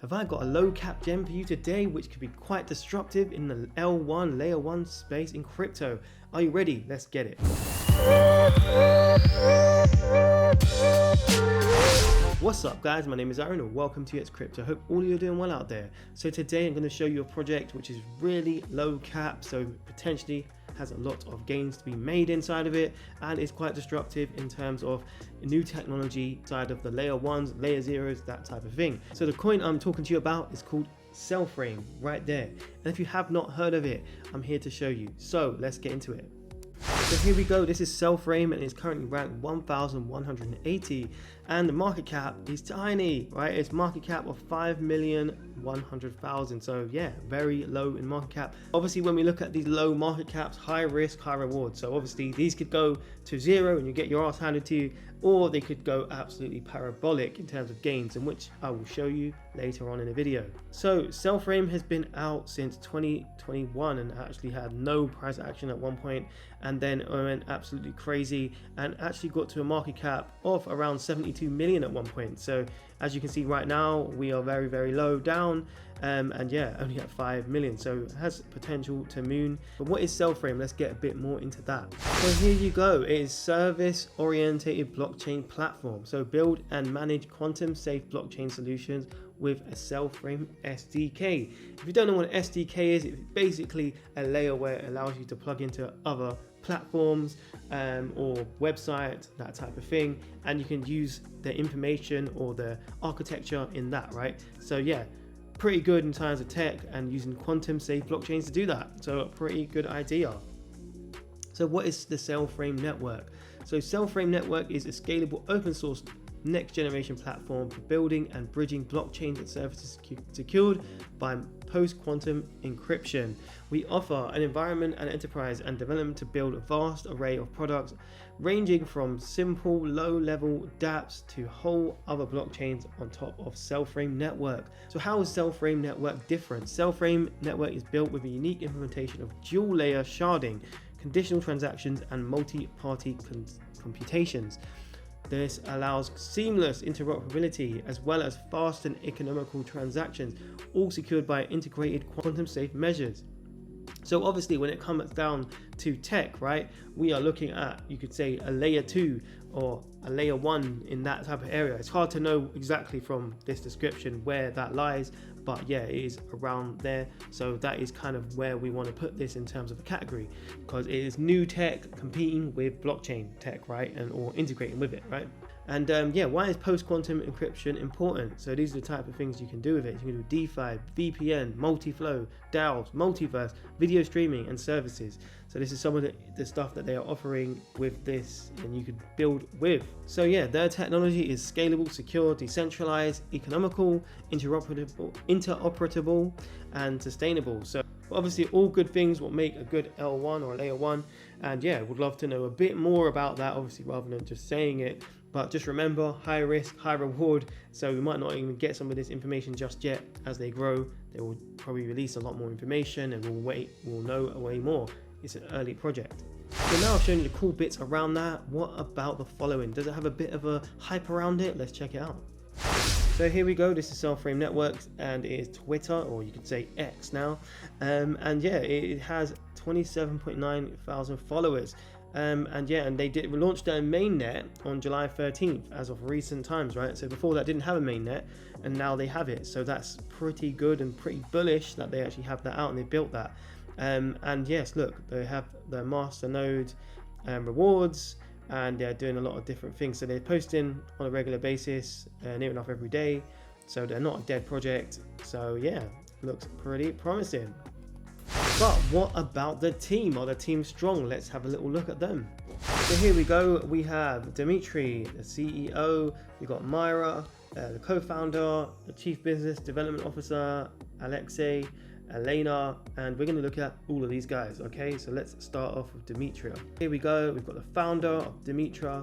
Have I got a low cap gem for you today which could be quite disruptive in the L1 layer 1 space in crypto? Are you ready? Let's get it. What's up guys, my name is Aaron and welcome to It's Crypto. Hope all of you are doing well out there. So today I'm going to show you a project which is really low cap, so potentially has a lot of gains to be made inside of it, and is quite disruptive in terms of new technology side of the layer 1s, layer 0s, that type of thing. So the coin I'm talking to you about is called Cellframe, right there. And if you have not heard of it, I'm here to show you. So let's get into it. So here we go, this is Cellframe and it's currently ranked 1180 and the market cap is tiny, right? It's market cap of 5,100,000. So yeah, very low in market cap. Obviously when we look at these low market caps, high risk, high reward. So obviously these could go to zero and you get your ass handed to you, or they could go absolutely parabolic in terms of gains, in which I will show you later on in the video. So Cellframe has been out since 2021 and actually had no price action at one point, and then went absolutely crazy and actually got to a market cap of around 72 million at one point. So as you can see right now, we are very, very low down, and yeah, only at 5 million. So it has potential to moon. But what is Cellframe? Let's get a bit more into that. So here you go. It is service-oriented blockchain platform. So build and manage quantum safe blockchain solutions with a Cellframe SDK. If you don't know what an SDK is, it's basically a layer where it allows you to plug into other platforms or websites, that type of thing, and you can use the information or the architecture in that, right? So yeah, pretty good in terms of tech and using quantum safe blockchains to do that. So a pretty good idea. So what is the Cellframe network? So Cellframe network is a scalable open source next generation platform for building and bridging blockchains and services secured by post-quantum encryption. We offer an environment and enterprise and development to build a vast array of products ranging from simple low-level dApps to whole other blockchains on top of Cellframe network. So how is Cellframe network different? Cellframe network is built with a unique implementation of dual layer sharding, conditional transactions and multi-party computations. This allows seamless interoperability as well as fast and economical transactions, all secured by integrated quantum safe measures. So obviously when it comes down to tech, right, we are looking at, you could say, a layer 2 or a layer 1 in that type of area. It's hard to know exactly from this description where that lies, but yeah, it is around there. So that is kind of where we want to put this in terms of a category, because it is new tech competing with blockchain tech, right, and or integrating with it, right? And yeah, why is post-quantum encryption important? So these are the type of things you can do with it. You can do DeFi, VPN, multi-flow, DAOs, multiverse, video streaming and services. So this is some of the stuff that they are offering with this and you could build with. So yeah, their technology is scalable, secure, decentralized, economical, interoperable and sustainable. So obviously all good things will make a good L1 or layer 1, and yeah, would love to know a bit more about that, obviously, rather than just saying it. But just remember, high risk, high reward. So we might not even get some of this information just yet. As they grow, they will probably release a lot more information and we'll know way more. It's an early project. So now I've shown you the cool bits around that. What about the following? Does it have a bit of a hype around it? Let's check it out. So here we go, this is Cellframe Networks and it is Twitter, or you could say X now. And yeah, it has 27.9 thousand followers. And yeah, and they launched their mainnet on July 13th as of recent times, right? So before that didn't have a mainnet and now they have it. So that's pretty good and pretty bullish that they actually have that out and they built that. And yes, look, they have the master node rewards, and they're doing a lot of different things. So they're posting on a regular basis, near enough every day. So they're not a dead project. So yeah, looks pretty promising. But what about the team? Are the team strong? Let's have a little look at them. So here we go. We have Dimitri, the CEO. We've got Myra, the co-founder, the chief business development officer, Alexei, Elena, and we're going to look at all of these guys. Okay, so let's start off with Dimitri. Here we go. We've got the founder of Dimitri,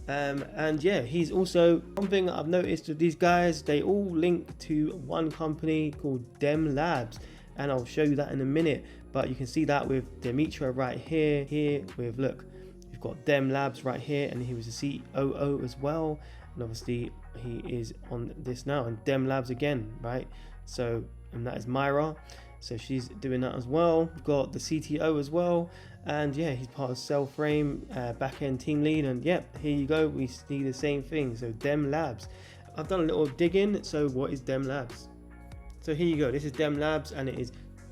and yeah, he's also, something I've noticed with these guys, they all link to one company called Dem Labs, and I'll show you that in a minute. But you can see that with Dimitri right here with, look, you've got Dem Labs right here, and he was the COO as well, and obviously he is on this now, and Dem Labs again, right? So, and that is Myra, so she's doing that as well. We've got the CTO as well, and yeah, he's part of Cellframe, back-end team lead, and yep, here you go, we see the same thing. So Dem Labs, I've done a little digging. So what is Dem Labs? So here you go, this is Dem Labs, and it is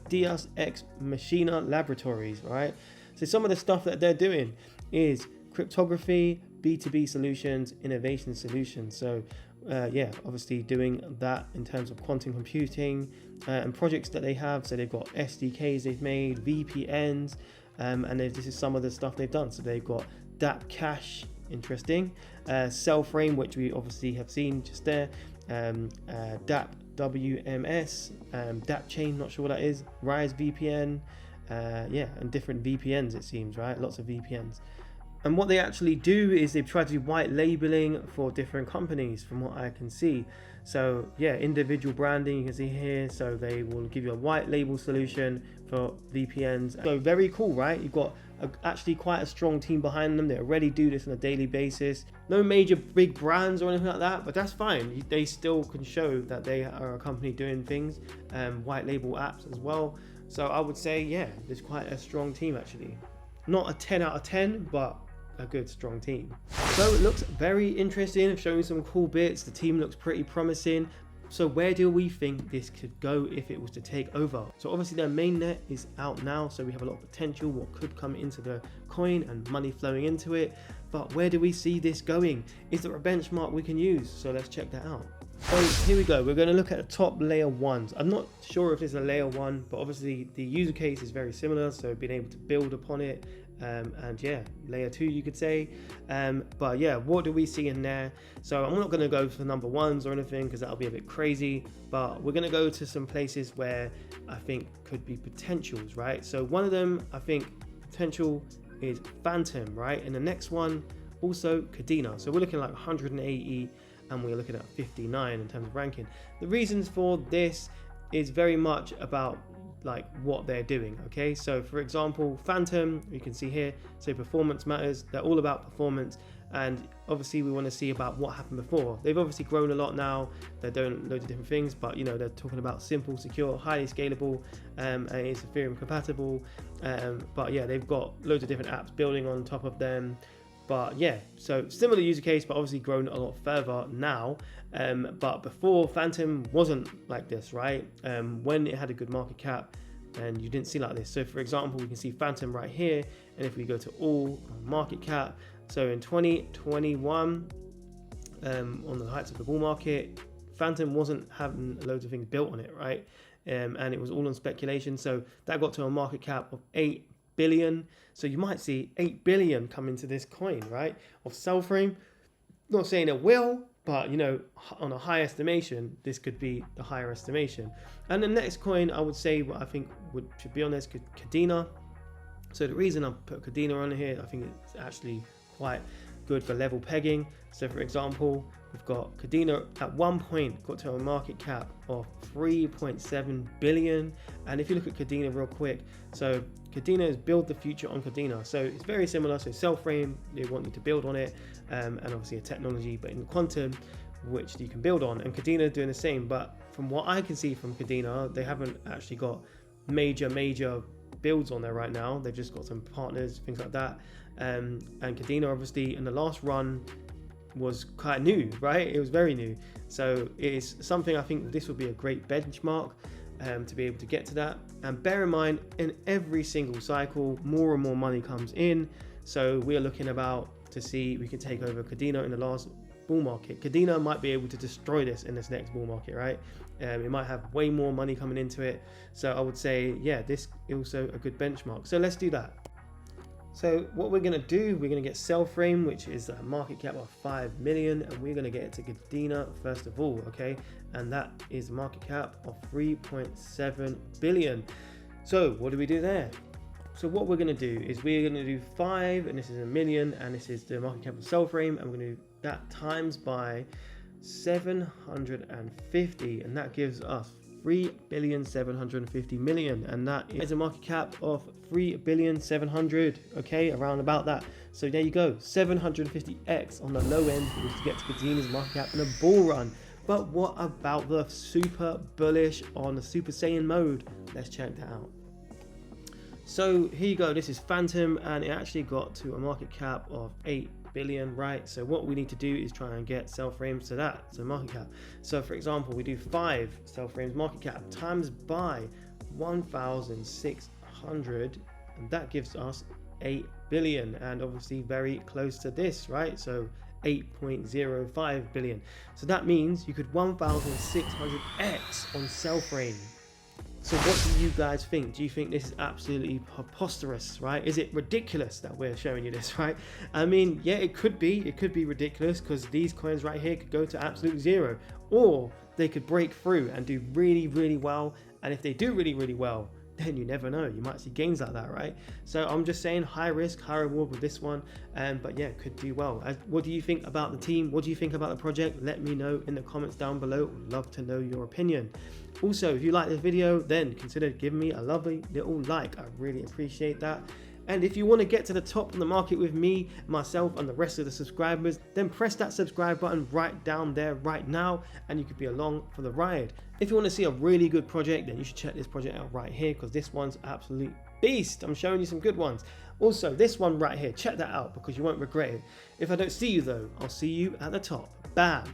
Deus Ex Machina Laboratories, right? So some of the stuff that they're doing is cryptography, B2B solutions, innovation solutions. So yeah, obviously doing that in terms of quantum computing and projects that they have. So they've got SDKs they've made, VPNs, and this is some of the stuff they've done. So they've got DApp Cache, interesting, Cellframe, which we obviously have seen just there, DApp WMS, DApp Chain, not sure what that is, Rise VPN, yeah, and different VPNs it seems, right? Lots of VPNs. And what they actually do is they've tried to do white labeling for different companies from what I can see. So yeah, individual branding, you can see here. So they will give you a white label solution for VPNs. So very cool, right? You've got actually quite a strong team behind them. They already do this on a daily basis. No major big brands or anything like that, but that's fine. They still can show that they are a company doing things, white label apps as well. So I would say, yeah, there's quite a strong team actually. Not a 10 out of 10, but a good strong team. So it looks very interesting, showing some cool bits. The team looks pretty promising. So where do we think this could go if it was to take over? So obviously their mainnet is out now, so we have a lot of potential what could come into the coin and money flowing into it. But where do we see this going? Is there a benchmark we can use? So let's check that out. So here we go, we're going to look at the top layer ones. I'm not sure if it's a layer one, but obviously the user case is very similar, so being able to build upon it, and yeah, layer 2 you could say, but yeah, what do we see in there? So I'm not going to go for number ones or anything because that'll be a bit crazy, but we're going to go to some places where I think could be potentials, right? So one of them I think potential is Phantom, right? And the next one also Cadena. So we're looking at like 180 and we're looking at 59 in terms of ranking. The reasons for this is very much about like what they're doing. Okay, so for example, Phantom, you can see here, so performance matters. They're all about performance, and obviously we want to see about what happened before. They've obviously grown a lot now, they're doing loads of different things, but you know, they're talking about simple, secure, highly scalable, and it's Ethereum compatible, but yeah, they've got loads of different apps building on top of them. But yeah, so similar user case, but obviously grown a lot further now. But before, Phantom wasn't like this, right? When it had a good market cap, and you didn't see like this. So for example, we can see Phantom right here, and if we go to all market cap, so in 2021, on the heights of the bull market, Phantom wasn't having loads of things built on it, right? And it was all on speculation. So that got to a market cap of 8 billion. So you might see 8 billion come into this coin, right? Of Cellframe. Not saying it will, but you know, on a high estimation, this could be the higher estimation. And the next coin I would say, what I think should be on this, Cadena. So the reason I put Cadena on here, I think it's actually quite good for level pegging. So for example, we've got Cadena at one point got to a market cap of 3.7 billion. And if you look at Cadena real quick, so Cadena is build the future on Cadena. So it's very similar. So Cellframe, they want you to build on it, and obviously a technology, but in quantum, which you can build on. And Cadena is doing the same. But from what I can see from Cadena, they haven't actually got major builds on there right now. They've just got some partners, things like that. And Cadena, obviously, in the last run was quite new, right? It was very new. So it's something I think this would be a great benchmark to be able to get to that. And bear in mind, in every single cycle, more and more money comes in. So we're looking about to see we can take over Cadena in the last bull market. Cadena might be able to destroy this in this next bull market, right? It might have way more money coming into it. So I would say, yeah, this is also a good benchmark. So let's do that. So what we're going to do, we're going to get Cellframe, which is a market cap of 5 million, and we're going to get it to Cadena first of all, okay? And that is a market cap of 3.7 billion. So what do we do there? So what we're going to do is we're going to do 5, and this is a million, and this is the market cap of Cellframe, and we're going to do that times by 750, and that gives us 3,750,000,000, and that is a market cap of 3,700,000,000, okay, around about that. So there you go, 750x on the low end to get to Kadeena's market cap in a bull run. But what about the super bullish on the Super Saiyan mode? Let's check that out. So here you go, this is Phantom, and it actually got to a market cap of 8 billion, right? So what we need to do is try and get Cellframes to that, so market cap. So for example, we do 5 Cellframes market cap times by 1,600, and that gives us 8 billion, and obviously very close to this, right? So 8.05 billion. So that means you could 1,600x on Cellframe. So what do you guys think? Do you think this is absolutely preposterous, right? Is it ridiculous that we're showing you this, right? I mean, yeah, it could be ridiculous, because these coins right here could go to absolute zero, or they could break through and do really, really well. And if they do really, really well, then you never know, you might see gains like that, right? So I'm just saying, high risk, high reward with this one, but yeah, could do well. What do you think about the team? What do you think about the project? Let me know in the comments down below. Would love to know your opinion. Also, if you like this video, then consider giving me a lovely little like. I really appreciate that. And if you want to get to the top of the market with me, myself, and the rest of the subscribers, then press that subscribe button right down there right now, and you could be along for the ride. If you want to see a really good project, then you should check this project out right here, because this one's absolute beast. I'm showing you some good ones. Also, this one right here, check that out, because you won't regret it. If I don't see you though, I'll see you at the top. Bam!